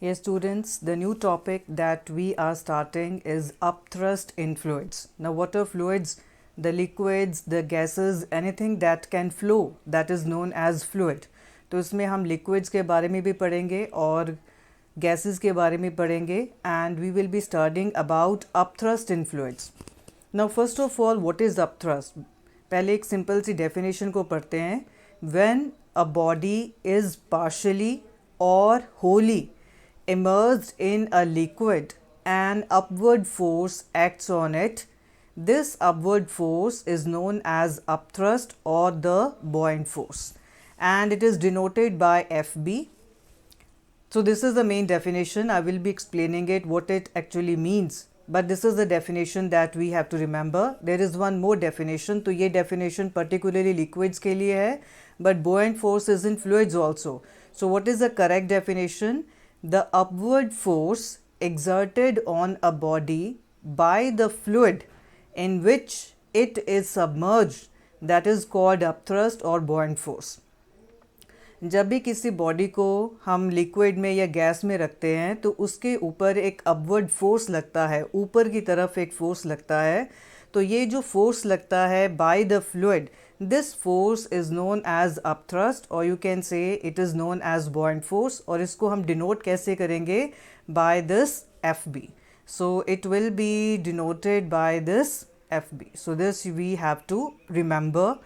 Yes, students, the new topic that we are starting is upthrust in fluids. Now, what are fluids? The liquids, the gases, anything that can flow, that is known as fluid. तो इसमें हम liquids के बारे में भी पढ़ेंगे और gases के बारे में पढ़ेंगे and we will be studying about upthrust in fluids. Now, first of all, what is upthrust? पहले एक simple सी definition को पढ़ते हैं. When a body is partially or wholly immersed in a liquid, an upward force acts on it. This upward force is known as upthrust or the buoyant force, and it is denoted by FB. So this is the main definition. I will be explaining it, what it actually means, but this is the definition that we have to remember. There is one more definition. तो ये definition particularly liquids के लिए है, but buoyant force is in fluids also. So what is the correct definition? The upward force exerted on a body by the fluid in which it is submerged, that is called upthrust or buoyant force. जब भी किसी body को हम liquid में या gas में रखते हैं तो उसके ऊपर एक अपवर्ड फोर्स लगता है, ऊपर की तरफ एक फोर्स लगता है. तो ये जो फोर्स लगता है by the fluid, this force is known as upthrust और you can say it is known as buoyant force. और इसको हम डिनोट कैसे करेंगे? By this F B. So it will be denoted by this F B. So this we have to remember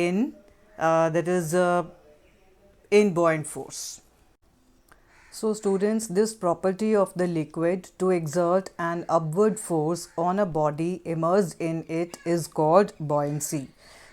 in that is in buoyant force. So students, this property of the liquid to exert an upward force on a body immersed in it is called buoyancy.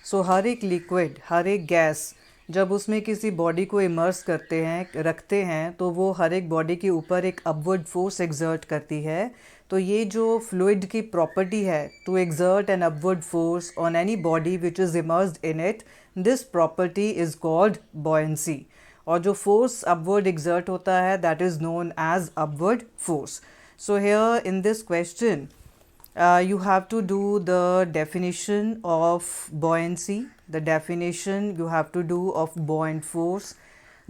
So हर एक liquid, हर एक gas जब उसमें किसी body को immerse करते हैं, रखते हैं, तो वो हर एक बॉडी के ऊपर एक अपवर्ड फोर्स एक्सर्ट करती है. तो ये जो फ्लूइड की प्रॉपर्टी है to exert an upward force on any body which is immersed in it, this property is called buoyancy. और जो फोर्स अपवर्ड एक्सर्ट होता है that is known as upward force. So here in this question you have to do the definition of buoyancy, the definition you have to do of buoyant force.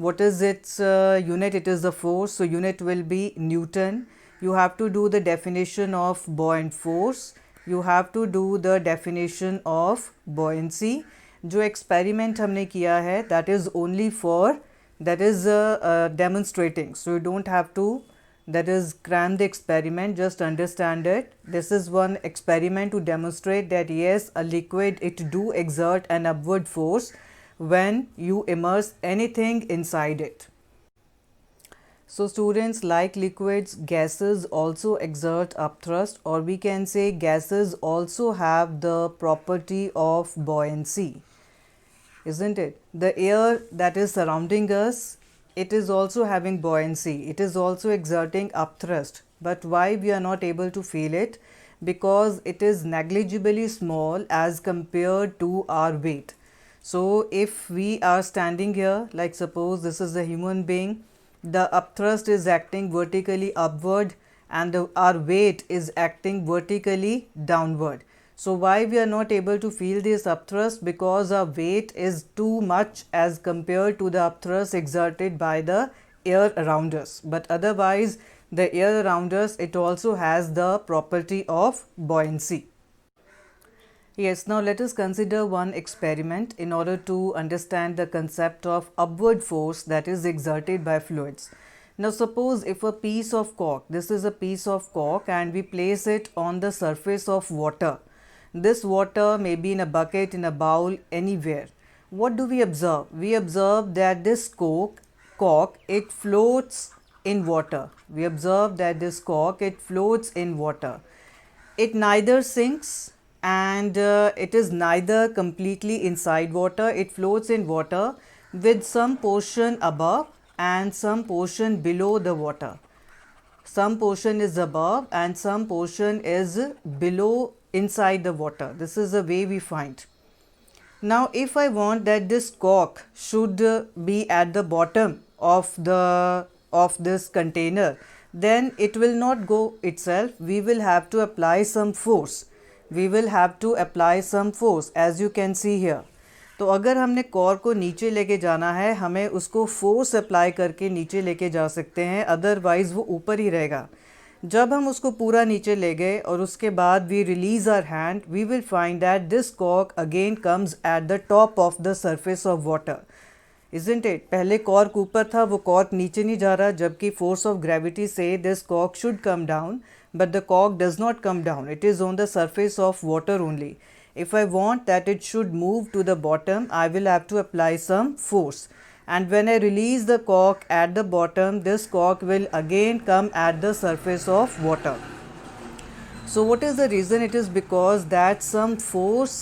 What is its unit? It is the force, so unit will be Newton. You have to do the definition of buoyant force. You have to do the definition of buoyancy. जो experiment हमने किया है that is only for, that is demonstrating, so you don't have to that is cram the experiment, just understand it. This is one experiment to demonstrate that yes, a liquid, it do exert an upward force when you immerse anything inside it. So students, like liquids, gases also exert upthrust, or we can say gases also have the property of buoyancy, isn't it? The air that is surrounding us, it is also having buoyancy, it is also exerting upthrust, but why we are not able to feel it? Because it is negligibly small as compared to our weight. So if we are standing here, like suppose this is a human being, the upthrust is acting vertically upward and our weight is acting vertically downward. So why we are not able to feel this upthrust? Because our weight is too much as compared to the upthrust exerted by the air around us. But otherwise the air around us, it also has the property of buoyancy. Yes, now let us consider one experiment in order to understand the concept of upward force that is exerted by fluids. Now suppose if a piece of cork, this is a piece of cork, and we place it on the surface of water. This water may be in a bucket, in a bowl, anywhere. What do we observe? We observe that this cork, it floats in water. We observe that this cork, it floats in water. It neither sinks and it is neither completely inside water. It floats in water with some portion above and some portion below the water. Some portion is above and some portion is below inside the water. This is the way we find. Now if I want that this cork should be at the bottom of this container, then it will not go itself. We will have to apply some force. We will have to apply some force, as you can see here. तो अगर हमने cork को नीचे लेके जाना है, हमें उसको फोर्स अप्लाई करके नीचे लेके जा सकते हैं, अदरवाइज़ वो ऊपर ही रहेगा। जब हम उसको पूरा नीचे ले गए और उसके बाद we release our hand, we will find that this cork again comes at the top of the surface of water, isn't it. पहले कॉर्क ऊपर था, वो कॉर्क नीचे नहीं जा रहा, जबकि फोर्स ऑफ ग्रेविटी से this cork should come down, but the cork does not come down, it is on the surface of water only. If I want that it should move to the bottom, I will have to apply some force, and when I release the cork at the bottom, this cork will again come at the surface of water. So what is the reason? It is because that some force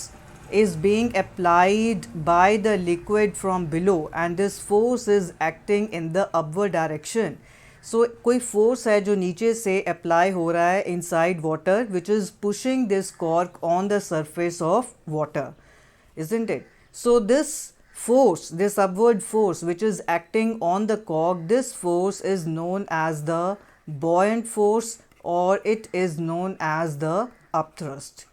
is being applied by the liquid from below, and this force is acting in the upward direction. सो कोई force है जो नीचे से apply हो रहा है inside water, which is pushing this cork on the surface of water, isn't it? So this force, this upward force which is acting on the cork, this force is known as the buoyant force, or it is known as the upthrust.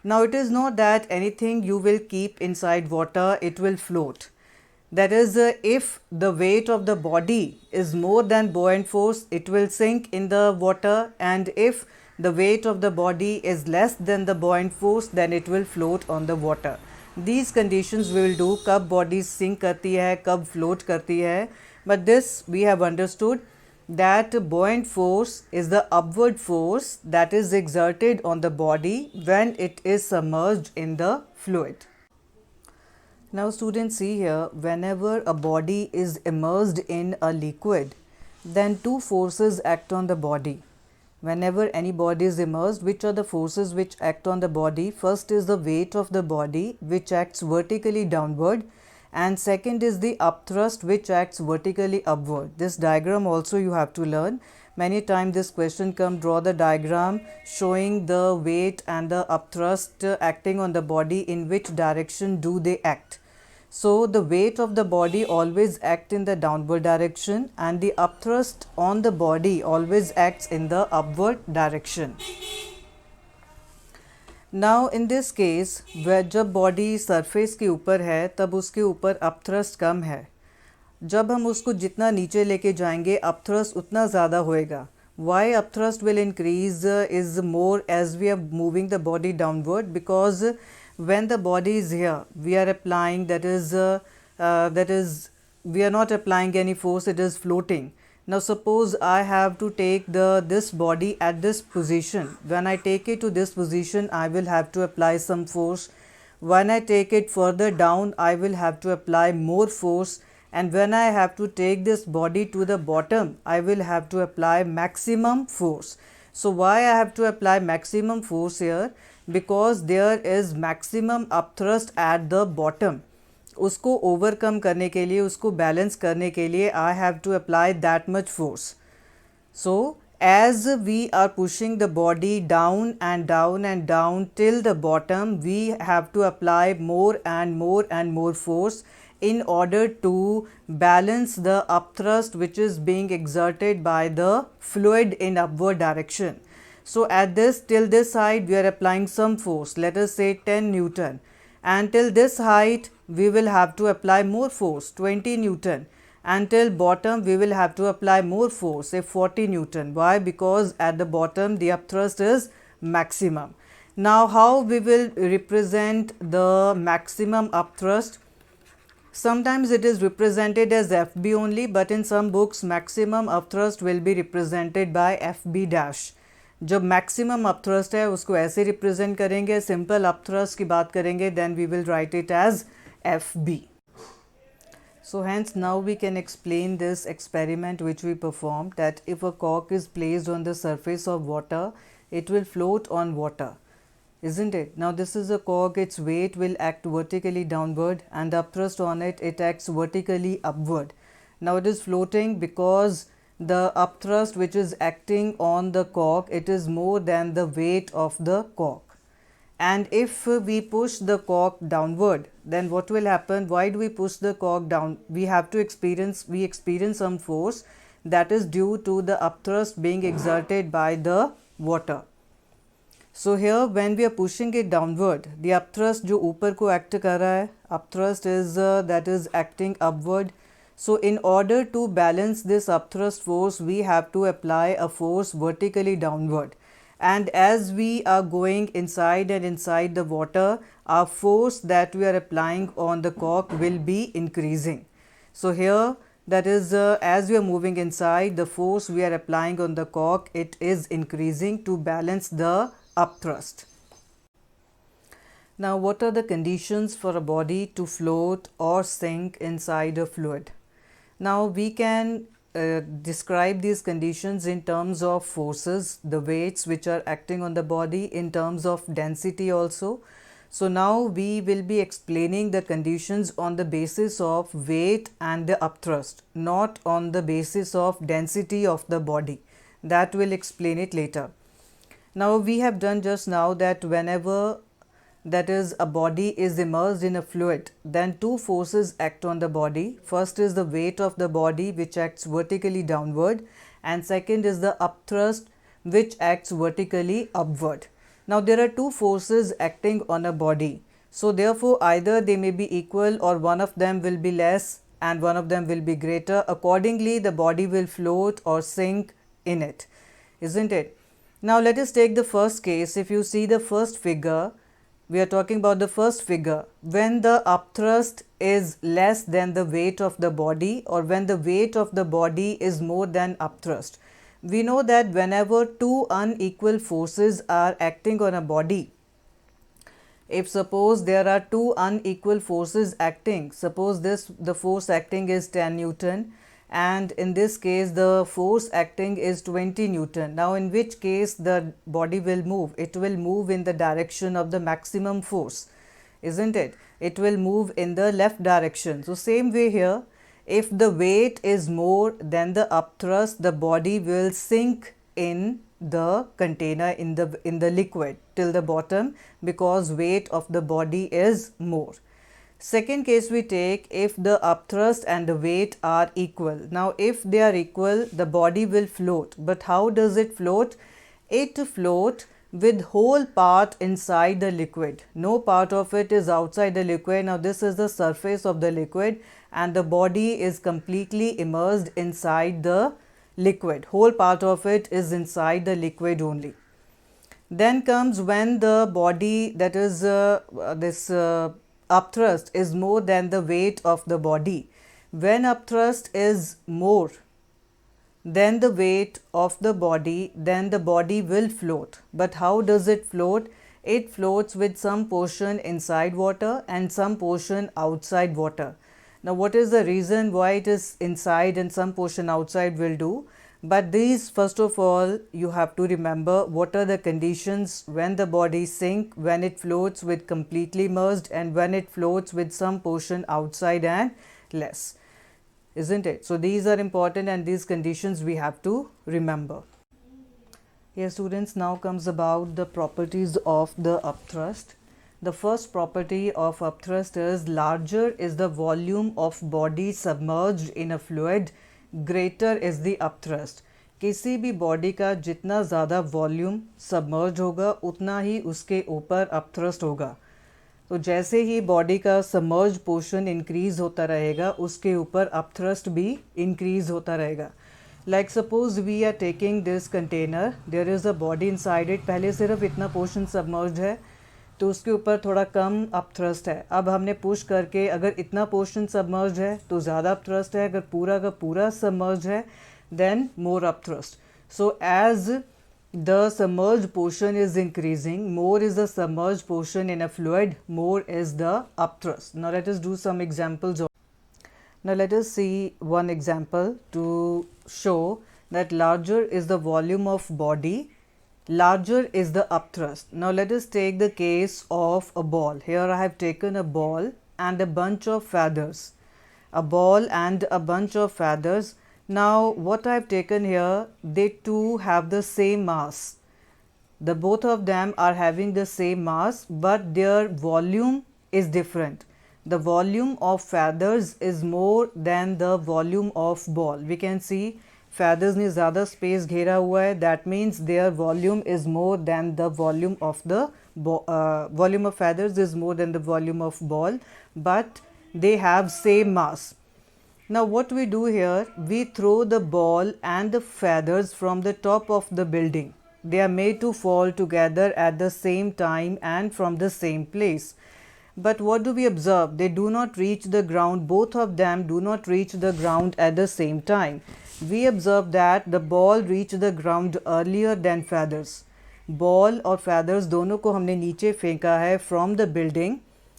Now it is not that anything you will keep inside water, it will float. That is, if the weight of the body is more than buoyant force, it will sink in the water, and if the weight of the body is less than the buoyant force, then it will float on the water. These conditions we will do, कब body sink करती है, कब float करती है, but this we have understood that buoyant force is the upward force that is exerted on the body when it is submerged in the fluid. Now students, see here, whenever a body is immersed in a liquid, then two forces act on the body. Whenever any body is immersed, which are the forces which act on the body? First is the weight of the body, which acts vertically downward, and second is the upthrust, which acts vertically upward. This diagram also you have to learn. Many times this question come, draw the diagram showing the weight and the upthrust acting on the body, in which direction do they act. So the weight of the body always act in the downward direction, and the upthrust on the body always acts in the upward direction. Now in this case, where जब body surface के ऊपर है, तब उसके ऊपर upthrust कम है. जब हम उसको जितना नीचे लेके जाएंगे, upthrust उतना ज़्यादा होएगा. Why upthrust will increase is more as we are moving the body downward, because when the body is here, we are applying, that is we are not applying any force, it is floating. Now suppose I have to take this body at this position. When I take it to this position, I will have to apply some force. When I take it further down, I will have to apply more force, and when I have to take this body to the bottom, I will have to apply maximum force. So why I have to apply maximum force here? Because there is maximum upthrust at the bottom. उसको overcome करने के लिए, उसको balance करने के लिए, I have to apply that much force. So as we are pushing the body down and down and down till the bottom, we have to apply more and more and more force in order to balance the upthrust which is being exerted by the fluid in upward direction. So at this, till this height, we are applying some force, let us say 10 Newton, and till this height we will have to apply more force, 20 Newton, and till bottom we will have to apply more force, say 40 Newton. Why? Because at the bottom the upthrust is maximum. Now how we will represent the maximum upthrust? Sometimes it is represented as FB only, but in some books maximum upthrust will be represented by FB dash. जब maximum upthrust है उसको ऐसे represent करेंगे, simple upthrust की बात करेंगे, then we will write it as FB. So hence now we can explain this experiment which we performed, that if a cork is placed on the surface of water, it will float on water, isn't it? Now this is a cork, its weight will act vertically downward, and the upthrust on it, it acts vertically upward. Now it is floating because the upthrust which is acting on the cork, it is more than the weight of the cork. And if we push the cork downward, then what will happen? Why do we push the cork down? We experience some force that is due to the upthrust being exerted by the water. So here when we are pushing it downward, the upthrust जो ऊपर को act कर रहा है, upthrust is that is acting upward. So in order to balance this upthrust force, we have to apply a force vertically downward. And as we are going inside and inside the water, our force that we are applying on the cork will be increasing. So here that is as we are moving inside, the force we are applying on the cork, it is increasing to balance the upthrust. Now what are the conditions for a body to float or sink inside a fluid? Now we can describe these conditions in terms of forces, the weights which are acting on the body, in terms of density also. So now we will be explaining the conditions on the basis of weight and the upthrust, not on the basis of density of the body. That will explain it later. Now we have done just now that whenever that is a body is immersed in a fluid, then two forces act on the body. First is the weight of the body which acts vertically downward, and second is the upthrust which acts vertically upward. Now there are two forces acting on a body, so therefore either they may be equal or one of them will be less and one of them will be greater. Accordingly the body will float or sink in it, isn't it? Now let us take the first case. If you see the first figure, we are talking about the first figure. When the upthrust is less than the weight of the body, or when the weight of the body is more than upthrust, we know that whenever two unequal forces are acting on a body, if suppose there are two unequal forces acting, suppose the force acting is 10 Newton and in this case the force acting is 20 Newton. Now in which case the body will move? It will move in the direction of the maximum force, isn't it? It will move in the left direction. So same way here, if the weight is more than the upthrust, the body will sink in the container, in the liquid till the bottom, because weight of the body is more. Second case we take, if the upthrust and the weight are equal. Now if they are equal, the body will float. But how does it float? It float with whole part inside the liquid. No part of it is outside the liquid. Now this is the surface of the liquid and the body is completely immersed inside the liquid. Whole part of it is inside the liquid only. Then comes when the body, that is upthrust is more than the weight of the body. When upthrust is more than the weight of the body, then the body will float. But how does it float? It floats with some portion inside water and some portion outside water. Now what is the reason why it is inside and some portion outside will do? But these, first of all, you have to remember what are the conditions when the body sinks, when it floats with completely immersed, and when it floats with some portion outside and less, isn't it? So these are important and these conditions we have to remember. Yes, students, now comes about the properties of the upthrust. The first property of upthrust is larger is the volume of body submerged in a fluid, greater is the upthrust. किसी भी body का जितना ज़्यादा volume submerge होगा उतना ही उसके ऊपर upthrust होगा. तो जैसे ही बॉडी का सबमर्ज पोर्शन इंक्रीज होता रहेगा उसके ऊपर अपथ्रस्ट भी इंक्रीज होता रहेगा. Like suppose we are taking this container, there is a body inside it. पहले सिर्फ इतना पोर्शन सबमर्ज है तो उसके ऊपर थोड़ा कम अपथ्रस्ट है. अब हमने पुश करके अगर इतना पोर्शन सबमर्ज है तो ज़्यादा अपथ्रस्ट है, अगर पूरा का पूरा सबमर्ज है then more upthrust. So as the submerge portion is increasing, more is the submerge portion in a fluid, more is the upthrust. Now let us do some examples. Now let us see one example to show that larger is the volume of body, larger is the upthrust. Now let us take the case of a ball. Here I have taken a ball and a bunch of feathers. A ball and a bunch of feathers. Now what I have taken here, they too have the same mass. The both of them are having the same mass, but their volume is different. The volume of feathers is more than the volume of ball. We can see feathers ने ज़्यादा space घेरा हुआ है, that means their volume is more than the volume of the volume of feathers is more than the volume of ball, but they have same mass. Now what we do here, we throw the ball and the feathers from the top of the building. They are made to fall together at the same time and from the same place. But what do we observe? They do not reach the ground, both of them do not reach the ground at the same time. We observe that the ball reached the ground earlier than feathers. Ball और feathers दोनों को हमने नीचे फेंका है from the building,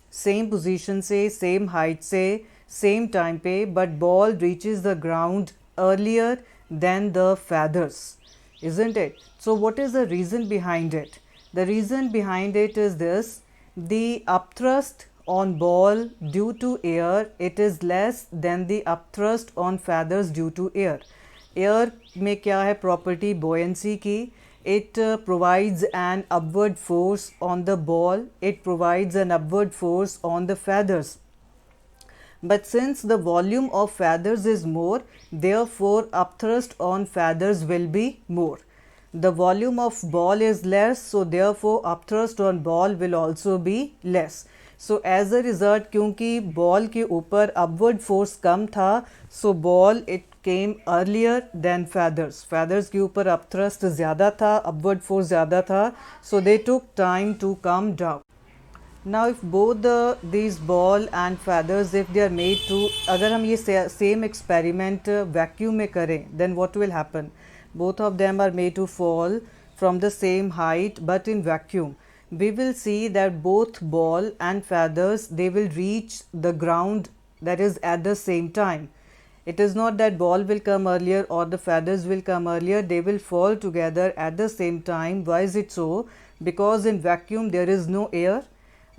same position से, same height से, same time पे, but ball reaches the ground earlier than the feathers, isn't it? So what is the reason behind it? The reason behind it is this: the upthrust on ball due to air, it is less than the upthrust on feathers due to air. Air में क्या है property buoyancy की? It provides an upward force on the ball, it provides an upward force on the feathers. But since the volume of feathers is more, therefore upthrust on feathers will be more. The volume of ball is less, so therefore upthrust on ball will also be less. So as a result, क्योंकि ball के ऊपर upward force कम था, so ball it came earlier than feathers. Feathers के ऊपर upthrust ज़्यादा था, upward force ज़्यादा था, so they took time to come down. Now if both these ball and feathers, if they are made to, अगर हम ये same experiment vacuum में करें, then what will happen? Both of them are made to fall from the same height, but in vacuum we will see that both ball and feathers, they will reach the ground, that is at the same time. It is not that ball will come earlier or the feathers will come earlier, they will fall together at the same time. Why is it so? Because in vacuum there is no air.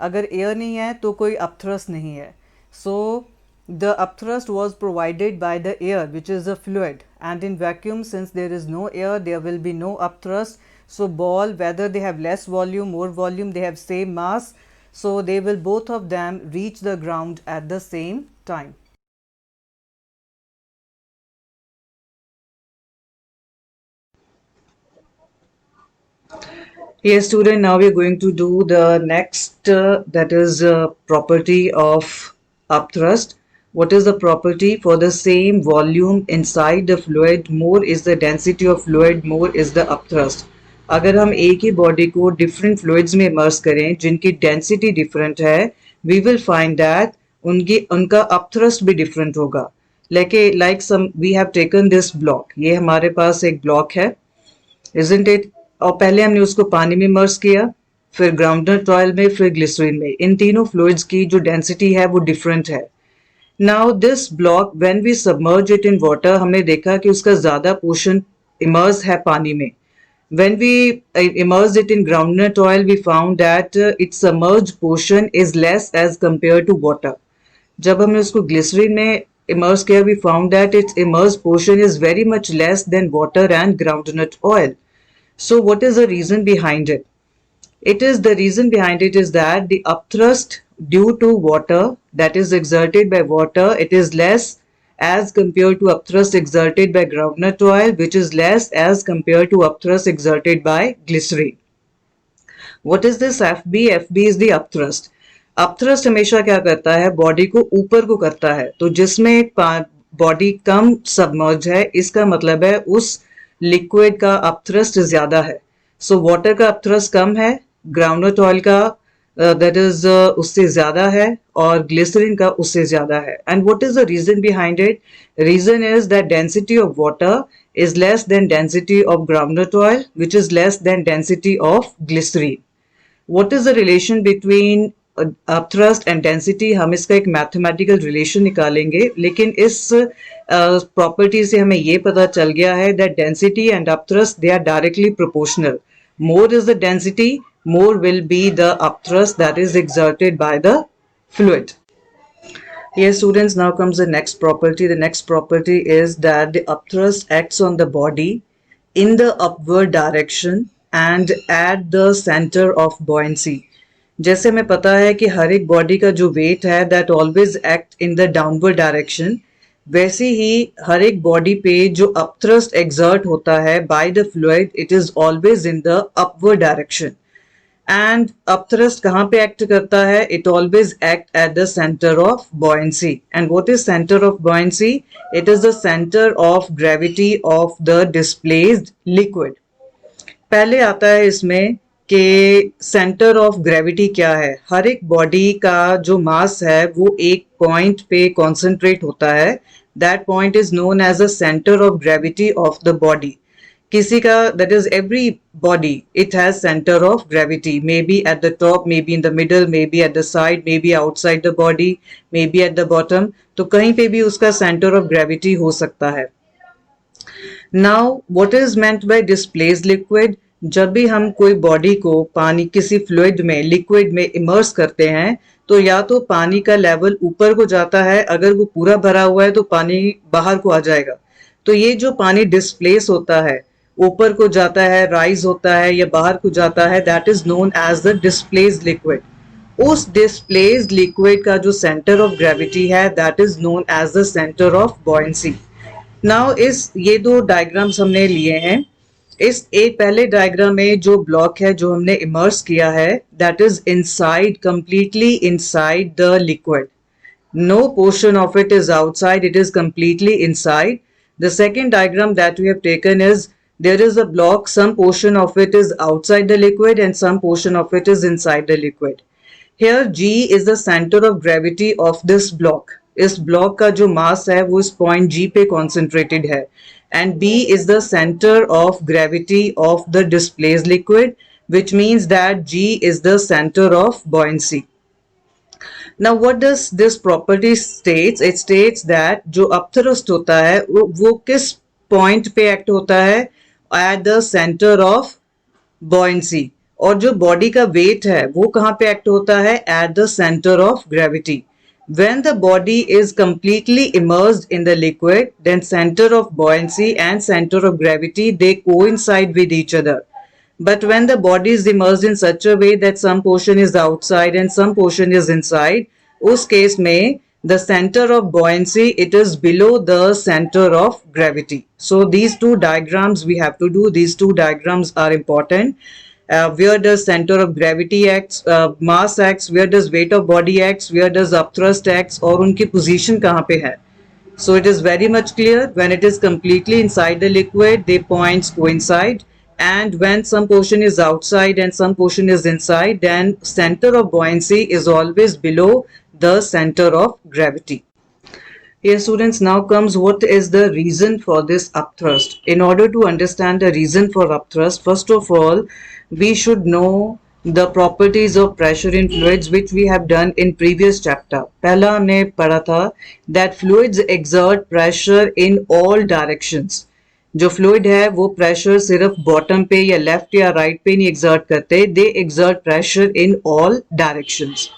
अगर air नहीं है तो कोई upthrust नहीं है. So the upthrust was provided by the air, which is a fluid, and in vacuum, since there is no air, there will be no upthrust. So ball, whether they have less volume, more volume, they have same mass, so they will both of them reach the ground at the same time. Yes, student, now we are going to do the next, that is property of upthrust. What is the property? For the same volume inside the fluid, more is the density of fluid, more is the upthrust. अगर हम एक ही body को different fluids में immerse करें जिनकी density different है, we will find that उनका अपथ्रस्ट भी डिफरेंट होगा. Like some we have taken this block, ये हमारे पास एक ब्लॉक है, इजंट इट? और पहले हमने उसको पानी में इमर्स किया, फिर ग्राउंडनट ऑयल में, फिर ग्लिसरीन में. इन तीनों फ्लूइड्स की जो डेंसिटी है वो डिफरेंट है. Now this block when we submerge it in water, हमने देखा कि उसका ज़्यादा पोर्शन इमर्स है पानी में. When we immersed it in groundnut oil, we found that its submerged portion is less as compared to water. जब हमने उसको ग्लिसरीन में immerse किया, we found that its immersed portion is very much less than water and groundnut oil. So what is the reason behind it? The reason behind it is that the upthrust due to water, that is exerted by water, it is less as compared to upthrust exerted by groundnut oil, which is less as compared to upthrust exerted by glycerine. What is this FB? FB is the upthrust. Upthrust हमेशा क्या करता है? Body को ऊपर को करता है. तो जिसमें बॉडी कम सबमर्ज है, इसका मतलब है उस लिक्विड का अपथ्रस्ट ज्यादा है. सो वाटर का अपथ्रस्ट कम है, ग्राउंडनट ऑयल का that is उससे ज़्यादा है, और ग्लिसरीन का उससे ज़्यादा है. And what is the reason behind it? Reason is that density of water is less than density of groundnut oil, which is less than density of glycerine. What is the relation between upthrust and density? हम इसका एक mathematical relation निकालेंगे, लेकिन इस property से हमें ये पता चल गया है that density and upthrust, they are directly proportional. More is the density, more will be the upthrust that is exerted by the fluid. Yes, students, now comes the next property. The next property is that the upthrust acts on the body in the upward direction and at the center of buoyancy. जैसे हमें पता है कि हर एक body का जो wait है, that always act in the downward direction, वैसे ही हर एक बॉडी पे जो अपथ्रस्ट एक्सर्ट होता है by the fluid, it is always in the upward direction. And upthrust कहाँ पे एक्ट करता है? It always act at the centre of buoyancy. And what is centre of buoyancy? It is the centre of gravity of the displaced liquid. पहले आता है इसमें कि centre of gravity क्या है. हर एक बॉडी का जो मास है वो एक पॉइंट पे कॉन्सेंट्रेट होता है. That point is known as the centre of gravity of the body. किसी का, that is every body, it has centre of gravity, may be at the top, may be in the middle, may be at the side, may be outside the body, may be at the bottom. तो कहीं पे भी उसका centre of gravity हो सकता है. Now what is meant by displaced liquid? जब भी हम कोई बॉडी को पानी किसी फ्लूइड में, लिक्विड में इमर्स करते हैं, तो या तो पानी का लेवल ऊपर को जाता है, अगर वो पूरा भरा हुआ है तो पानी बाहर को आ जाएगा. तो ये जो पानी डिस्प्लेस होता है, ऊपर को जाता है, राइज होता है या बाहर को जाता है, that is known as the displaced liquid. उस डिस्प्लेस्ड लिक्विड का जो सेंटर ऑफ ग्रेविटी है, that is known as the centre of buoyancy. Now ये दो डायग्राम्स हमने लिए हैं. इस एक पहले डायग्राम में जो ब्लॉक है जो हमने इमर्स किया है, that is inside, completely inside the liquid. No portion of it is outside, it is completely inside. The second diagram that we have taken is there is a block, some portion of it is outside the liquid and some portion of it is inside the liquid. Here G is the center of gravity of this block. इस block का जो मास है वो इस point G पे concentrated है. And B is the center of gravity of the displaced liquid, which means that G is the center of buoyancy. Now what does this property states? It states that जो upthrust होता है वो किस point पे act होता है? At the center of buoyancy. और जो बॉडी का वेट है वो कहाँ पे एक्ट होता है? At the center of gravity. When the body is completely immersed in the liquid, then center of buoyancy and center of gravity, they coincide with each other. But when the body is immersed in such a way that some portion is outside and some portion is inside, उस case में the center of buoyancy, it is below the center of gravity. So these two diagrams we have to do. These two diagrams are important. Where does center of gravity acts, mass acts, where does weight of body acts, where does upthrust acts, और उनकी position कहाँ पे है. So it is very much clear, when it is completely inside the liquid, the points coincide. And when some portion is outside and some portion is inside, then center of buoyancy is always below the center of gravity. Here students, now comes what is the reason for this upthrust. In order to understand the reason for upthrust, first of all, we should know the properties of pressure in fluids, which we have done in previous chapter. पहला हमने पढ़ा था that fluids exert pressure in all directions. जो fluid है वो pressure सिर्फ bottom पे या लेफ्ट या राइट पे नहीं एग्जर्ट करते, they exert pressure in all directions.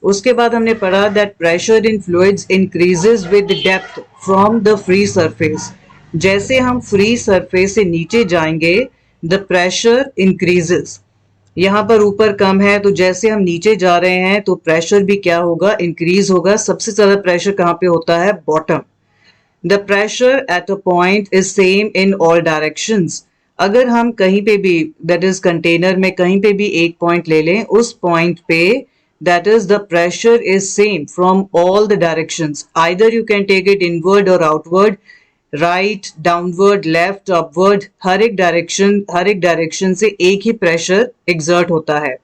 उसके बाद हमने पढ़ा that pressure in fluids increases with depth from the free surface. जैसे हम फ्री सरफेस से नीचे जाएंगे, द प्रेशर इंक्रीजेस. यहाँ पर ऊपर कम है, तो जैसे हम नीचे जा रहे हैं तो प्रेशर भी क्या होगा? इंक्रीज होगा. सबसे ज्यादा प्रेशर कहाँ पे होता है? Bottom. The pressure at a point is same in all directions. अगर हम कहीं पे भी, that is कंटेनर में कहीं पे भी एक पॉइंट ले लें, उस पॉइंट पे that is the pressure is same from all the directions. Either you can take it inward or outward, right, downward, left, upward. हर एक डायरेक्शन से एक ही प्रेशर exert होता है.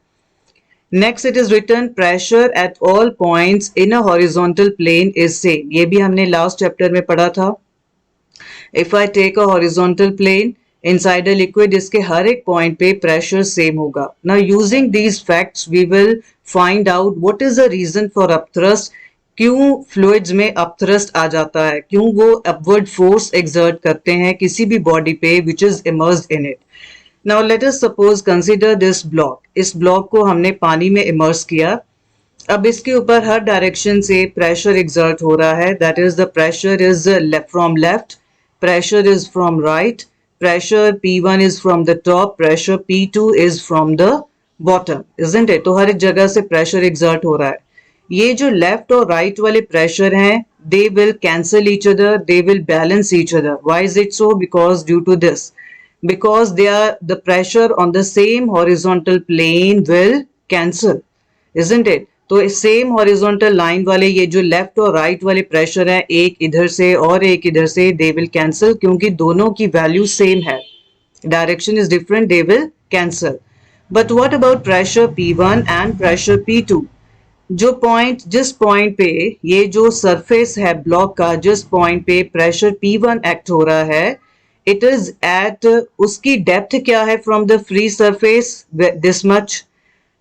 Next it is written pressure at all points in a horizontal plane is same. ये भी हमने last chapter में पढ़ा था. If I take a horizontal plane inside a liquid, इसके हर एक point पे pressure same होगा. Now using these facts we will find out what is the reason for upthrust. क्यों fluids में upthrust आ जाता है? क्यों वो upward force exert करते हैं किसी भी body पे which is immersed in it. Now let us suppose consider this block. इस ब्लॉक को हमने पानी में इमर्स किया. अब इसके ऊपर हर डायरेक्शन से प्रेशर एग्जर्ट हो रहा है. That is the pressure is from left, pressure is from right, pressure P1 is from the top, pressure P2 is from the bottom, isn't it? तो हर एक जगह से प्रेशर एग्जर्ट हो रहा है. ये जो लेफ्ट और राइट वाले प्रेशर हैं, they will cancel each other, they will balance each other. Why is it so? Because due to this, because they are the pressure on the same horizontal plane will cancel, isn't it? तो same horizontal line वाले ये जो left और right वाले pressure है, एक इधर से और एक इधर से, दे विल कैंसल, क्योंकि दोनों की वैल्यू सेम है, direction is different, they will cancel. But what about pressure P1 and pressure P2? जो पॉइंट, जिस पॉइंट पे ये जो सरफेस है ब्लॉक का, जिस पॉइंट पे प्रेशर P1 एक्ट हो रहा है, इट इज एट, उसकी डेप्थ क्या है from the free surface, this much,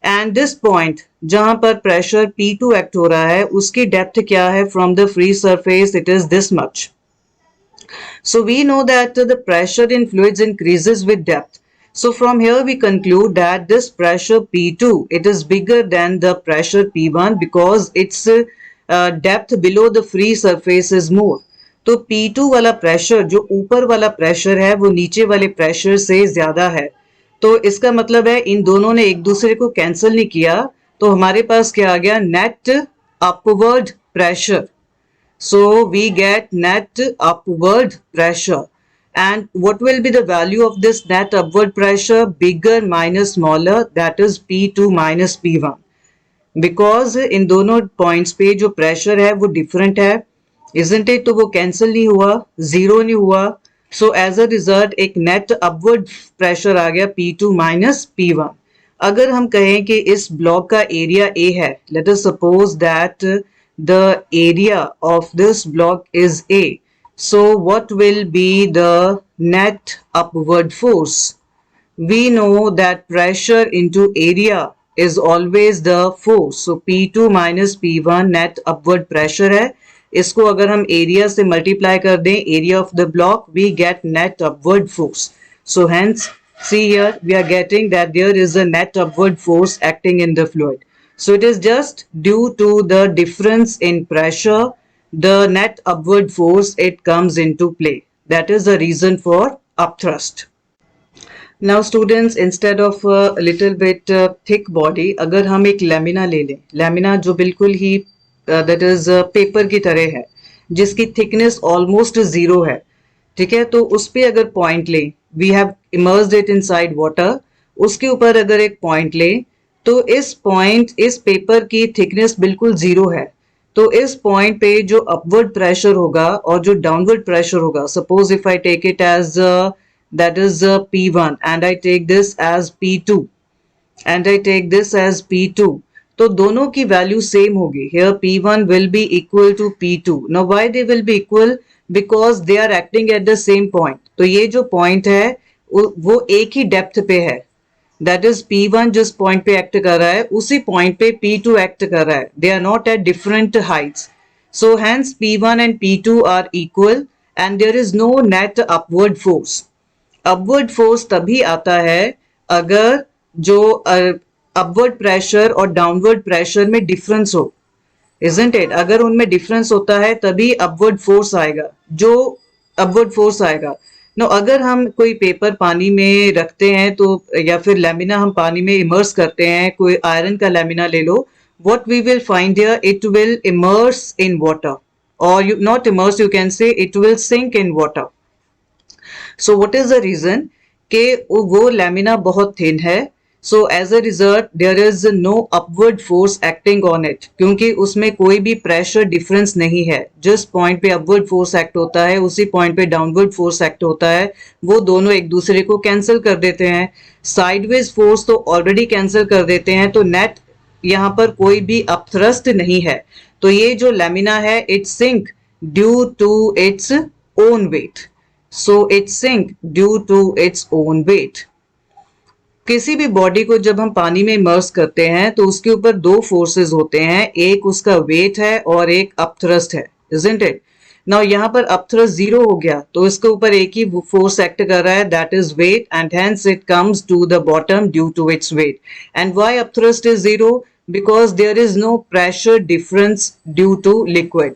and this point जहां पर प्रेशर P2 एक्ट हो रहा है, उसकी डेप्थ क्या है from the free surface, it is this much. So we know that the pressure in fluids increases with depth. So from here we conclude that this pressure P2, it is bigger than the pressure P1 because its depth below the free surface is more. तो P2 वाला pressure, जो ऊपर वाला pressure है, वो नीचे वाले pressure से ज्यादा है. तो इसका मतलब है इन दोनों ने एक दूसरे को कैंसिल नहीं किया, तो हमारे पास क्या आ गया, net upward pressure. So we get net upward pressure. And what will be the value of this net upward pressure? Bigger minus smaller, that is P2 minus P1. Because in दोनों points पे जो pressure है वो different है, isn't it? तो वो cancel नहीं हुआ, zero नहीं हुआ. So as a result एक net upward pressure आ गया P2 minus P1. अगर हम कहें कि इस block का area A है, let us suppose that the area of this block is A. So what will be the net upward force? We know that pressure into area is always the force. So P2 minus P1 net upward pressure है. इसको अगर हम area से multiply कर दें, area of the block, we get net upward force. So hence, see here, we are getting that there is a net upward force acting in the fluid. So it is just due to the difference in pressure, the net upward force, it comes into play. That is the reason for upthrust. Now students, instead of a little bit thick body, अगर हम एक lamina ले लें, lamina जो बिल्कुल ही that is paper की तरह है, जिसकी thickness almost zero है, ठीक है, तो उस पे अगर पॉइंट लें, we have immersed it inside water, उसके ऊपर अगर एक पॉइंट लें, तो इस पॉइंट, इस पेपर की थिकनेस बिल्कुल जीरो है, तो इस पॉइंट पे जो अपवर्ड प्रेशर होगा और जो डाउनवर्ड प्रेशर होगा, suppose if I take it as that is P1 and I take this as P2 and I take this as P2, तो दोनों की वैल्यू सेम होगी. Here P1 will be equal to P2. Now why they will be equal? Because they are acting at the same point. तो ये जो point है वो एक ही डेप्थ पे है, दैट इज P1 जिस पॉइंट पे एक्ट कर रहा है उसी पॉइंट पे P2 एक्ट कर रहा है. They are not at different heights. So hence P1 and P2 are equal and there is no net upward force. Upward force तभी आता है अगर जो अपवर्ड प्रेशर और डाउनवर्ड प्रेशर में डिफरेंस हो, इजंट इट? अगर उनमें डिफरेंस होता है तभी अपवर्ड फोर्स आएगा, जो अपवर्ड फोर्स आएगा. नो, अगर हम कोई पेपर पानी में रखते हैं तो, या फिर लैमिना हम पानी में इमर्स करते हैं, कोई आयरन का लैमिना ले लो, what we will find here, it will immerse in water, or you not immerse, you can say it will sink in water. So what is the reason? कि वो लैमिना बहुत thin है, so as a result there is no upward force acting on it, क्योंकि उसमें कोई भी pressure difference नहीं है. जिस पॉइंट पे अपवर्ड फोर्स एक्ट होता है उसी पॉइंट पे डाउनवर्ड फोर्स एक्ट होता है, वो दोनों एक दूसरे को कैंसिल कर देते हैं. साइडवेज फोर्स तो ऑलरेडी कैंसिल कर देते हैं, तो नेट यहाँ पर कोई भी अपथ्रस्ट नहीं है. तो ये जो लैमिना है, it sink due to its own weight. So it sink due to its own weight. किसी भी बॉडी को जब हम पानी में इमर्स करते हैं तो उसके ऊपर दो फोर्सेस होते हैं, एक उसका वेट है और एक अपथ्रस्ट है, इजंट इट? नाउ यहाँ पर अपथ्रस्ट जीरो हो गया, तो इसके ऊपर एक ही फोर्स एक्ट कर रहा है, that is weight, and hence it comes to the bottom due to its weight. And why upthrust is zero? Because there is no pressure difference due to liquid.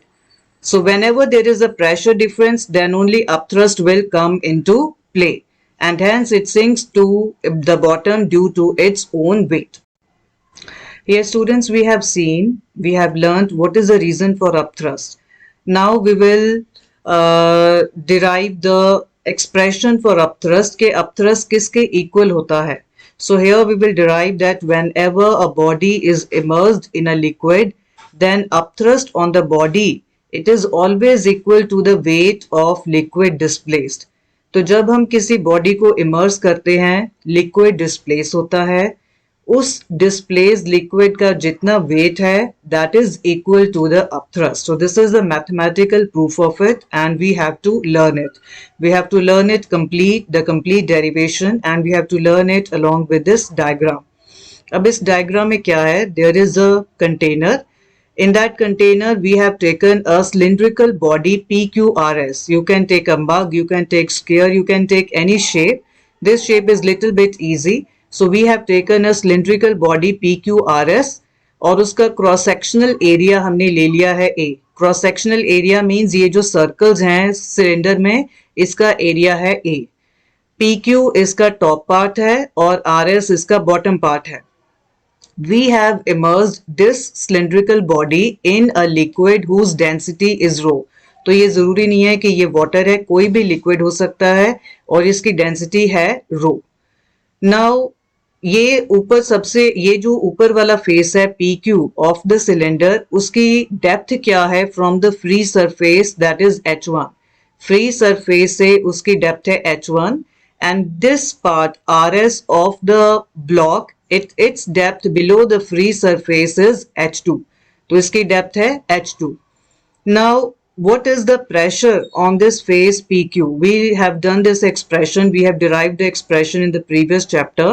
So whenever there is a pressure difference, then only upthrust will come into play, and hence it sinks to the bottom due to its own weight. Here students, we have learned what is the reason for upthrust. Now we will derive the expression for upthrust के upthrust किसके equal होता है. So here we will derive that whenever a body is immersed in a liquid, then upthrust on the body, it is always equal to the weight of liquid displaced. तो जब हम किसी body को immerse करते हैं, liquid displace होता है, उस डिस्प्लेस लिक्विड का जितना वेट है that is equal to the upthrust. So this is the mathematical proof of it and we have to learn it. We have to learn it complete the complete derivation and we have to learn it along with this diagram. अब इस diagram में क्या है, there is a container. In that container, we have taken a cylindrical body PQRS. You can take a mug, you can take square, you can take any shape. This shape is little bit easy. So we have taken a cylindrical body PQRS और उसका cross sectional area हमने ले लिया है A. Cross sectional area means ये जो circles हैं cylinder में, इसका एरिया है A. PQ इसका टॉप पार्ट है और RS इसका बॉटम पार्ट है. We have immersed this cylindrical body in a liquid whose density is rho. तो ये जरूरी नहीं है कि ये वाटर है, कोई भी लिक्विड हो सकता है और इसकी डेंसिटी है रो. नाउ ये ऊपर सबसे ये जो ऊपर वाला फेस है PQ ऑफ द सिलेंडर, उसकी डेप्थ क्या है from the free surface, that is H1. Free surface से उसकी डेप्थ है H1 and this part RS of the block, its depth below the free surface is H2. तो इसकी depth है H2. Now what is the pressure on this face PQ? We have done this expression, we have derived the expression in the previous chapter,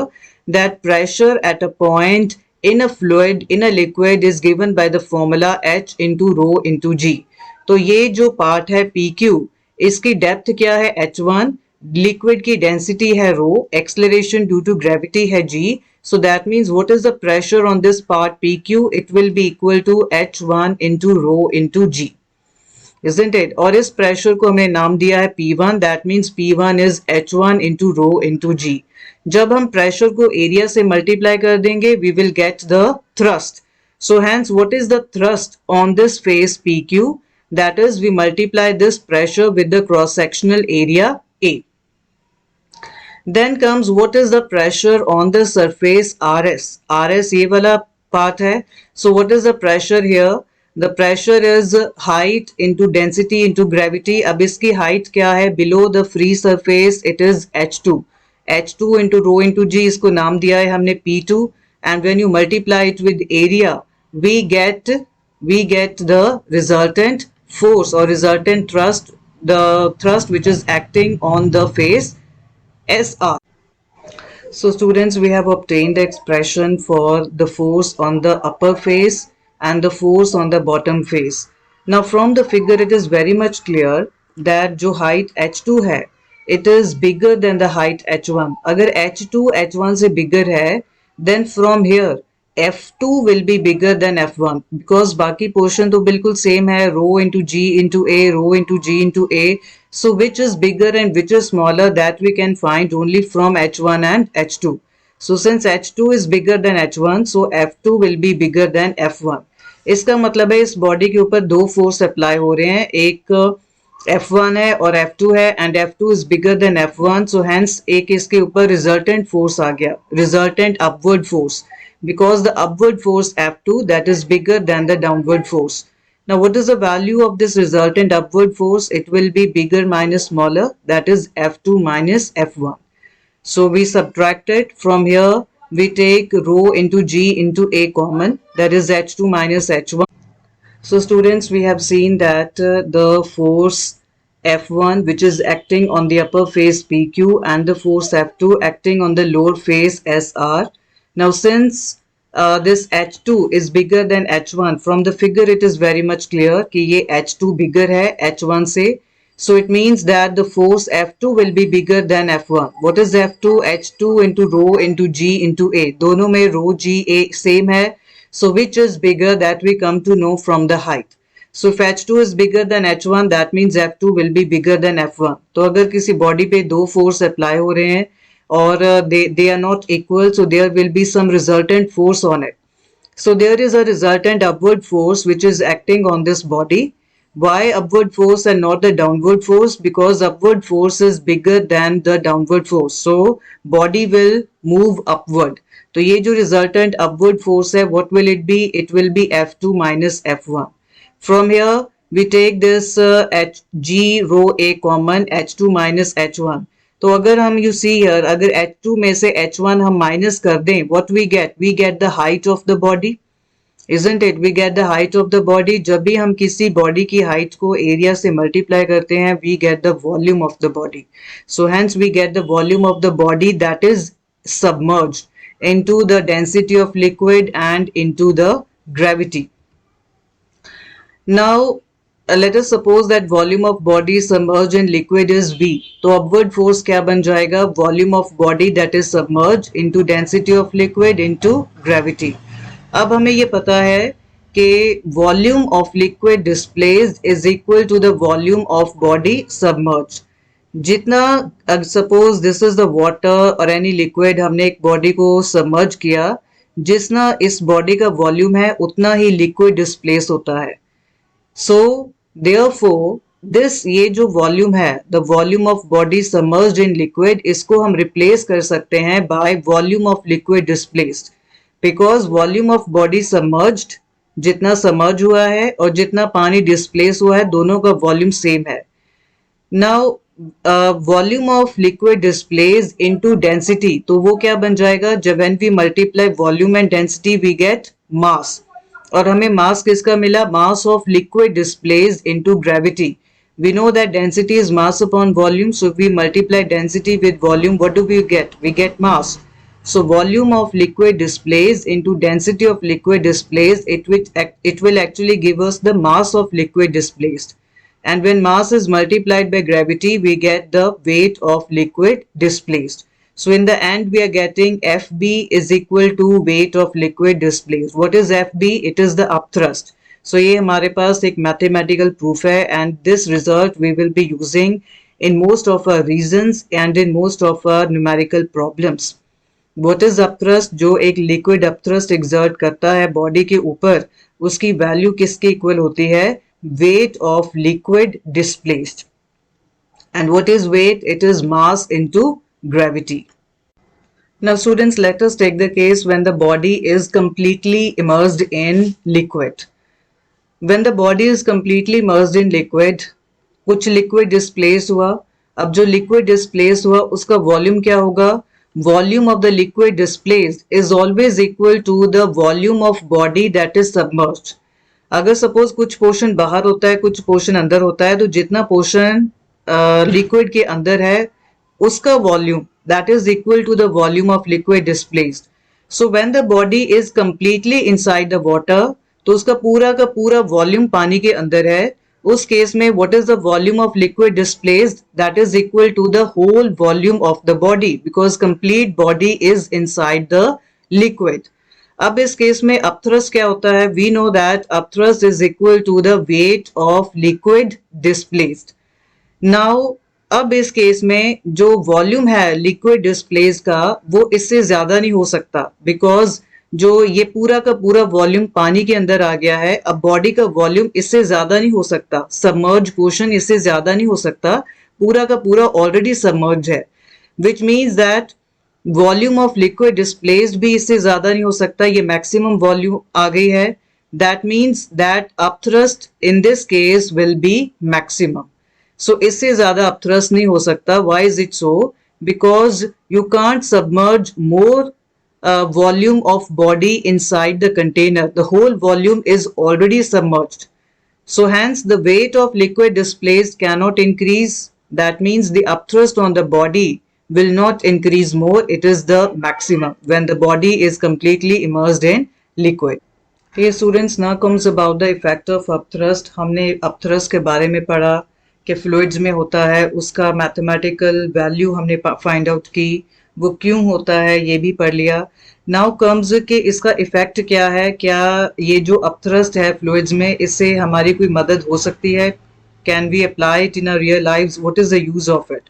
that pressure at a point in a fluid, in a liquid is given by the formula H into rho into G. तो ये जो part है PQ, इसकी depth क्या है H1, liquid की density है रो, acceleration due to gravity है G. So that means what is the pressure on this part PQ? It will be equal to H1 into rho into G. Isn't it? और इस pressure को हमने नाम दिया है P1. That means P1 is H1 into rho into G. जब हम pressure को एरिया से मल्टीप्लाई कर देंगे, we will get the thrust. So hence what is the thrust on this face PQ? That is, we multiply this pressure with the cross-sectional area A. Then comes what is the pressure on the surface RS. RS ये वाला part है. So what is the pressure here? The pressure is height into density into gravity. अब इसकी height क्या है? Below the free surface it is H2. H2 into rho into G, इसको नाम दिया है हमने P2. And when you multiply it with area, we get the resultant force or resultant thrust, the thrust which is acting on the face SR. So students, we have obtained the expression for the force on the upper face and the force on the bottom face. Now from the figure it is very much clear that जो height H2 है, it is bigger than the height H1. अगर H2 H1 से bigger है, then from here F2 will be bigger than F1 because बाकी portion तो बिल्कुल same है, rho into G into A, rho into G into A. So which is bigger and which is smaller, that we can find only from H1 and H2. So since H2 is bigger than H1, so F2 will be bigger than F1. इसका मतलब है इस body के ऊपर दो force apply हो रहे हैं, एक F1 है और F2 है and F2 is bigger than F1. So hence एक इसके ऊपर resultant force आ गया, resultant upward force, because the upward force F2 that is bigger than the downward force. Now what is the value of this resultant upward force? It will be bigger minus smaller, that is F2 minus F1. So we subtract it from here, we take rho into G into A common, that is H2 minus H1. So students, we have seen that the force F1 which is acting on the upper face PQ and the force F2 acting on the lower face SR. Now since this H2 is bigger than H1, from the figure it is very much clear कि ये H2 bigger है H1 से. So it means that the force F2 will be bigger than F1. What is F2? H2 into rho into G into A. दोनों में rho G A same है. So which is bigger, that we come to know from the height. So if H2 is bigger than H1, that means F2 will be bigger than F1. तो अगर किसी body पे दो force apply हो रहे हैं or they are not equal, so there will be some resultant force on it. So there is a resultant upward force which is acting on this body. Why upward force and not the downward force? Because upward force is bigger than the downward force. So body will move upward. तो ये जो resultant upward force है, what will it be? It will be F2 minus F1. From here, we take this G rho A common, H2 minus H1. तो अगर हम you see here, अगर H2 में से H1 हम minus कर दें, what we get? We get the height of the body. Isn't it? We get the height of the body. जब भी हम किसी body की height को area से multiply करते हैं, we get the volume of the body. So hence we get the volume of the body that is submerged into the density of liquid and into the gravity. Now let us suppose that volume of body submerged in liquid is V. तो upward force क्या बन जाएगा? Volume of body that is submerged into density of liquid into gravity. अब हमें ये पता है कि volume of liquid displaced is equal to the volume of body submerge. जितना suppose this is the water और एनी लिक्विड, हमने एक बॉडी को सबमर्ज किया, जितना इस बॉडी का वॉल्यूम है उतना ही लिक्विड डिस्प्लेस होता है. सो देयरफॉर दिस, ये जो वॉल्यूम है, the volume of body submerged in liquid, इसको हम रिप्लेस कर सकते हैं by volume of liquid displaced. Because volume of body submerged, जितना सबमर्ज हुआ है और जितना पानी डिस्प्लेस हुआ है, दोनों का वॉल्यूम सेम है. Now volume of liquid displace into density, तो वो क्या बन जाएगा? जब when we multiply volume and density we get mass. और हमें मास किसका मिला? Mass of liquid displace into gravity. We know that density is mass upon volume, so if we multiply density with volume, what do we get? We get mass. So volume of liquid displaced into density of liquid displaced, it will actually give us the mass of liquid displaced. And when mass is multiplied by gravity, we get the weight of liquid displaced. So in the end, we are getting FB is equal to weight of liquid displaced. What is FB? It is the upthrust. So ये हमारे पास एक mathematical proof है, and this result we will be using in most of our reasons and in most of our numerical problems. What is upthrust? जो एक liquid upthrust exert करता है body के ऊपर, उसकी value किसके equal होती है? Weight of liquid displaced. And what is weight? It is mass into gravity. Now students, let us take the case when the body is completely immersed in liquid. When the body is completely immersed in liquid, कुछ liquid displace हुआ. अब जो liquid displace हुआ उसका volume क्या होगा? Volume of the liquid displaced is always equal to the volume of body that is submerged. अगर suppose कुछ पोर्शन बाहर होता है, कुछ पोर्शन अंदर होता है, तो जितना पोर्शन लिक्विड के अंदर है उसका volume that is equal to the volume of liquid displaced. So when the body is completely inside the water, तो उसका पूरा का पूरा वॉल्यूम पानी के अंदर है. उस केस में what is the volume of liquid displaced? That is equal to the whole volume of the body, because complete body is inside the liquid. अब इस केस में upthrust क्या होता है? We know that upthrust is equal to the weight of liquid displaced. Now अब इस case में जो वॉल्यूम है लिक्विड डिस्प्लेस का, वो इससे ज्यादा नहीं हो सकता, बिकॉज जो ये पूरा का पूरा वॉल्यूम पानी के अंदर आ गया है. अब बॉडी का वॉल्यूम इससे ज्यादा नहीं हो सकता, सबमर्ज पोर्शन इससे ज्यादा नहीं हो सकता, पूरा का पूरा ऑलरेडी सबमर्ज है, which means that volume of liquid displaced भी इससे ज्यादा नहीं हो सकता, ये मैक्सिमम वॉल्यूम आ गई है. That means that upthrust in this case will be maximum. So इससे ज्यादा अपथ्रस्ट नहीं हो सकता. Why is it so? Because you can't submerge more volume of body inside the container. The whole volume is already submerged. So hence the weight of liquid displaced cannot increase. That means the upthrust on the body will not increase more. It is the maximum when the body is completely immersed in liquid. Here students, now comes about the effect of upthrust. हमने upthrust के बारे में पढ़ा कि fluids में होता है, उसका mathematical value हमने find out की, वो क्यों होता है ये भी पढ़ लिया. नाउ कम्स कि इसका इफेक्ट क्या है, क्या ये जो अपथ्रस्ट है फ्लूइड्स में, इससे हमारी कोई मदद हो सकती है? Can we apply it in our real lives? What is the use of it?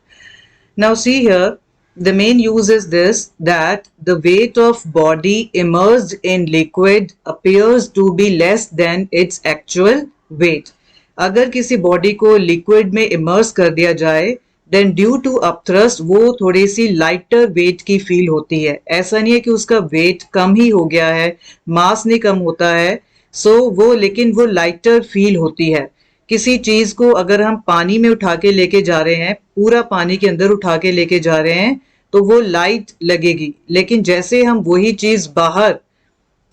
Now see here, the main use is this, that the weight of body immersed in liquid appears to be less than its actual weight. अगर किसी body को liquid में immerse कर दिया जाए then due to upthrust वो थोड़ी सी lighter wait की फील होती है। ऐसा नहीं है कि उसका वेट कम ही हो गया है, मास नहीं कम होता है, वो लेकिन वो लाइटर फील होती है। किसी चीज को अगर हम पानी में उठा के लेके जा रहे हैं, पूरा पानी के अंदर उठा के लेके जा रहे हैं, तो वो लाइट लगेगी, लेकिन जैसे हम वही चीज बाहर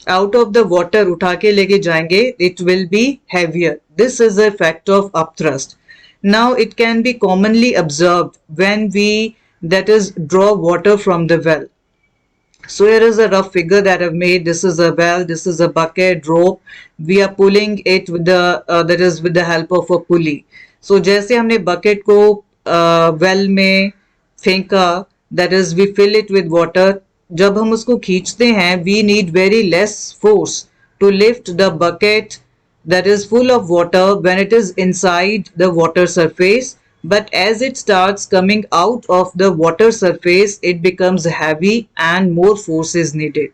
out of the water उठा के लेके जाएंगे it will be heavier. This is the effect of upthrust. Now it can be commonly observed when we that is draw water from the well. So here is a rough figure that I've made. This is a well, this is a bucket, rope. We are pulling it with the that is with the help of a pulley. So जैसे हमने bucket को well में फेंका, that is we fill it with water. जब हम उसको खींचते हैं we need very less force to lift the bucket that is full of water when it is inside the water surface, but as it starts coming out of the water surface it becomes heavy and more force is needed.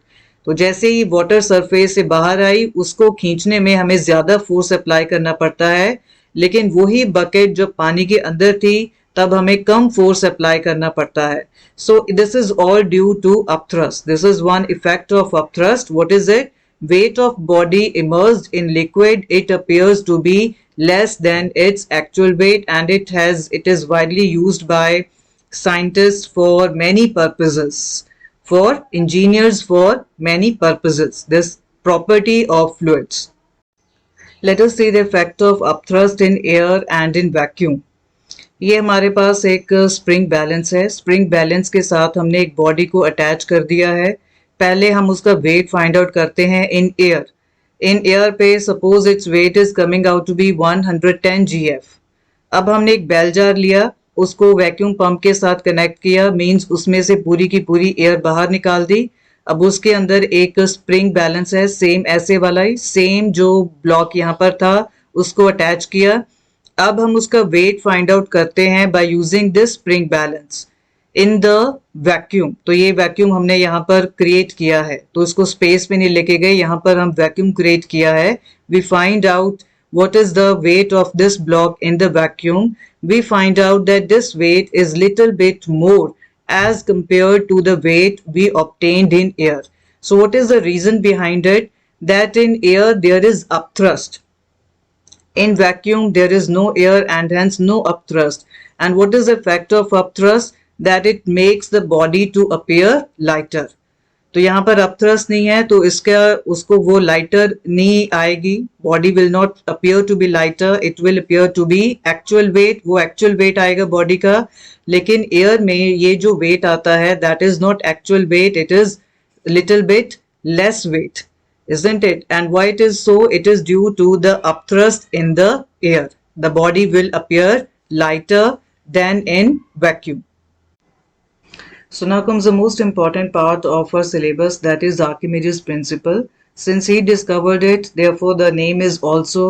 तो जैसे ही water surface से बाहर आई उसको खींचने में हमें ज्यादा force apply करना पड़ता है, लेकिन वही बकेट जो पानी के अंदर थी तब हमें कम फोर्स अप्लाई करना पड़ता है. So this is all due to upthrust. This is one effect of upthrust. What is it? Weight of body immersed in liquid, it appears to be less than its actual weight, and it is widely used by scientists for many purposes, for engineers for many purposes, this property of fluids. Let us see the effect of upthrust in air and in vacuum. ये हमारे पास एक spring balance है. Spring balance के साथ हमने एक body को attach कर दिया है. पहले हम उसका वेट फाइंड आउट करते हैं इन एयर. इन एयर पे suppose it's weight is coming out to be 110 GF. अब हमने एक बेल जार लिया, उसको वैक्यूम पंप के साथ कनेक्ट किया, मींस उसमें से पूरी की पूरी एयर बाहर निकाल दी. अब उसके अंदर एक स्प्रिंग बैलेंस है, सेम ऐसे वाला ही, सेम जो ब्लॉक यहाँ पर था उसको अटैच किया. अब हम उसका वेट फाइंड आउट करते हैं by using this spring balance in the vacuum. तो ये वैक्यूम हमने यहाँ पर क्रिएट किया है, तो इसको स्पेस में नहीं लेके गए, यहाँ पर हम वैक्यूम क्रिएट किया है. We find out what is the weight of this block in the vacuum. We find out that this weight is little bit more as compared to the weight we obtained in air. So what is the reason behind it? That in air there is upthrust. In vacuum there is no air and hence no upthrust. And what is the effect of upthrust? That it makes the body to appear lighter. तो यहाँ पर upthrust नहीं है तो इसका उसको वो lighter नहीं आएगी. Body will not appear to be lighter, it will appear to be actual weight. वो एक्चुअल वेट आएगा बॉडी का, लेकिन एयर में ये जो वेट आता है that is not actual weight, it is little bit less weight, isn't it? And why it is so? It is due to the upthrust in the air. The body will appear lighter than in vacuum. So now comes the most important part of our syllabus, that is Archimedes' principle. Since he discovered it, therefore the name is also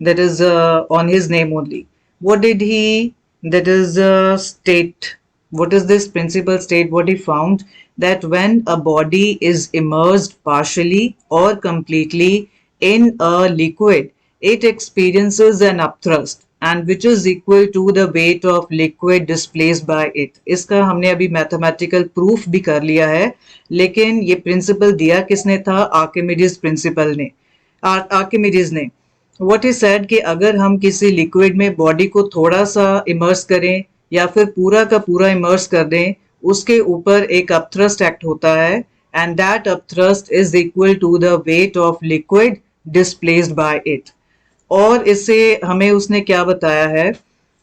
that is on his name only. What did he that is state? What is this principle state? What he found, that when a body is immersed partially or completely in a liquid, it experiences an upthrust and which is equal to the weight of liquid displaced by it. इसका हमने अभी mathematical proof भी कर लिया है, लेकिन ये principal दिया किसने था? आर्किमिडीज प्रिंसिपल ने, आर्किमिडीज ने. व्हाट इज सेड कि अगर हम किसी लिक्विड में बॉडी को थोड़ा सा इमर्स करें या फिर पूरा का पूरा इमर्स कर दें, उसके ऊपर एक अपथ्रस्ट एक्ट होता है and that upthrust is equal to the weight of liquid displaced by it. और इससे हमें उसने क्या बताया है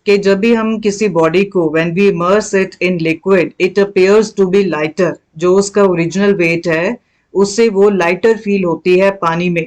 कि जब भी हम किसी बॉडी को when we immerse it in liquid it appears to be lighter, जो उसका ओरिजिनल वेट है उससे वो लाइटर फील होती है पानी में.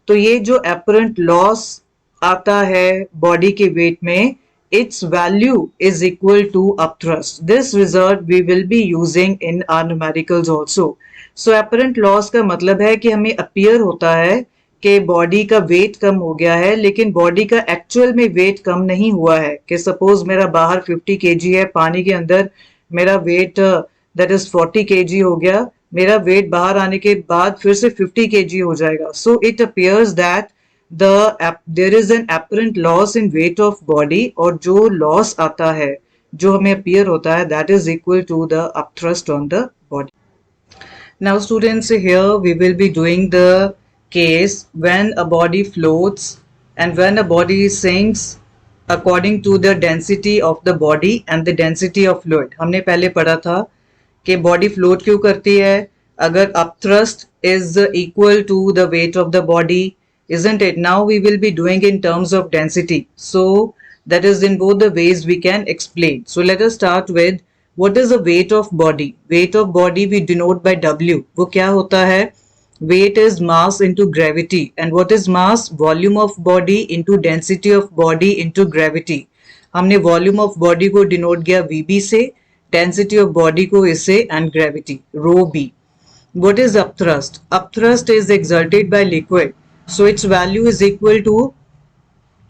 तो ये जो अपरेंट लॉस आता है बॉडी के वेट में, its value is equal to upthrust. This result we will be using in our numericals also. So apparent loss का मतलब है कि हमें appear होता है कि बॉडी का वेट कम हो गया है, लेकिन बॉडी का एक्चुअल में वेट कम नहीं हुआ है. कि सपोज मेरा बाहर 50 kg है, पानी के अंदर मेरा वेट दैट इज 40 kg हो गया, मेरा वेट बाहर आने के बाद फिर से 50 kg हो जाएगा. So it appears that there is an apparent loss in weight of body, और जो loss आता है, जो हमें appear होता है, that is equal to the upthrust on the body. Now students, here we will be doing the case when a body floats and when a body sinks according to the density of the body and the density of fluid. हमने पहले पढ़ा था कि body float क्यों करती है, अगर upthrust is equal to the weight of the body, isn't it? Now we will be doing in terms of density. So that is in both the ways we can explain. So let us start with what is the weight of body. Weight of body we denote by W. वो क्या होता है? Weight is mass into gravity. And what is mass? Volume of body into density of body into gravity. हमने volume of body को denote किया VB से, density of body को इससे, and gravity rho B. What is upthrust? Upthrust is exerted by liquid. So its value is equal to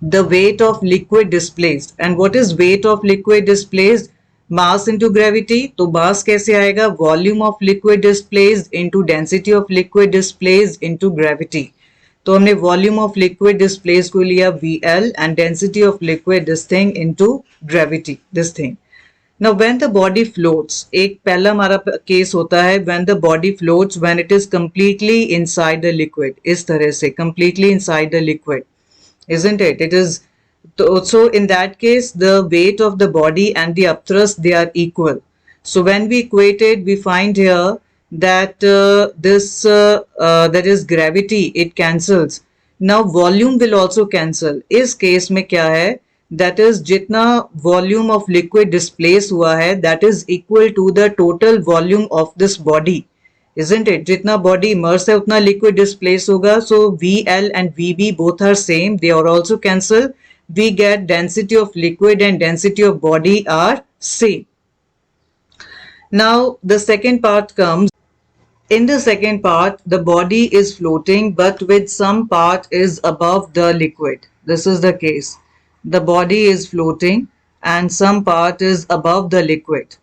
the weight of liquid displaced. And what is weight of liquid displaced? Mass into gravity. तो mass कैसे आएगा? Volume of liquid displaced into density of liquid displaced into gravity. तो हमने volume of liquid displaced को लिया VL and density of liquid this thing into gravity this thing. Now when the body floats, एक पहला हमारा case होता है when the body floats when it is completely inside the liquid. इस तरह से completely inside the liquid, isn't it? It is so in that case the weight of the body and the upthrust they are equal. So when we equate it, we find here that that is gravity, it cancels. Now volume will also cancel. इस case में क्या है? That is जितना volume of liquid displace हुआ है that is equal to the total volume of this body, isn't it? जितना body immersed है उतना liquid displace होगा. So VL and VB both are same, they are also cancel. We get density of liquid and density of body are same. Now the second part comes. In the second part, the body is floating but with some part is above the liquid. This is the case. The body is floating and some part is above the liquid.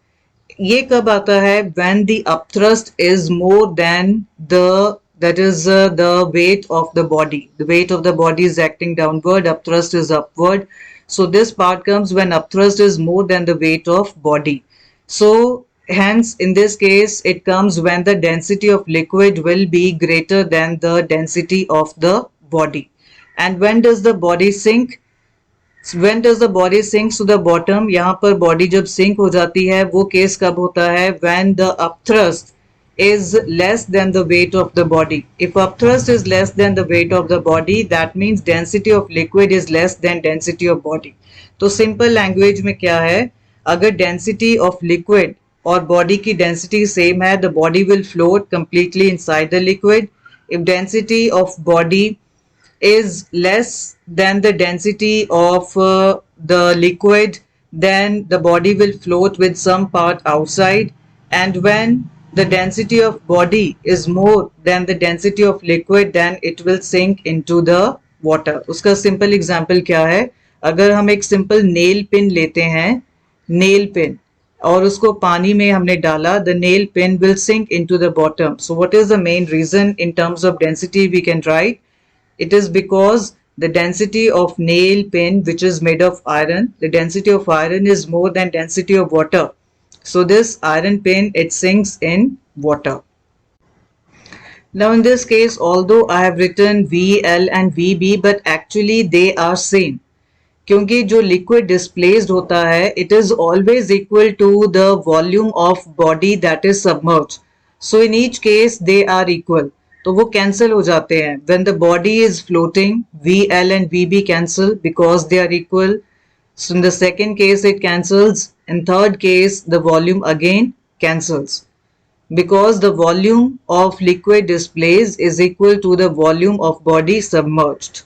ये कब आता है? When the upthrust is more than the the weight of the body. The weight of the body is acting downward, upthrust is upward. So this part comes when upthrust is more than the weight of body. So hence in this case it comes when the density of liquid will be greater than the density of the body. And when does the body sink? When does the body sink to the bottom? यहाँ पर body जब sink हो जाती है वो case कब होता है? When the upthrust is less than the weight of the body. If upthrust is less than the weight of the body, that means density of liquid is less than density of body. तो simple language में क्या है? अगर density of liquid और body की density same है, the body will float completely inside the liquid. If density of body is less than the density of the liquid, then the body will float with some part outside. And when the density of body is more than the density of liquid, then it will sink into the water. उसका simple example क्या है? अगर हम एक simple nail pin लेते हैं, nail pin, और उसको पानी में हमने डाला, the nail pin will sink into the bottom. So what is the main reason in terms of density we can write? It is because the density of nail pin, which is made of iron, the density of iron is more than density of water. So this iron pin, it sinks in water. Now in this case, although I have written VL and VB, but actually they are same. क्योंकि जो liquid displaced होता है, it is always equal to the volume of body that is submerged. So in each case they are equal. तो वो cancel हो जाते हैं. When the body is floating, VL and VB cancel because they are equal. So in the second case it cancels. In third case the volume again cancels. Because the volume of liquid displaced is equal to the volume of body submerged.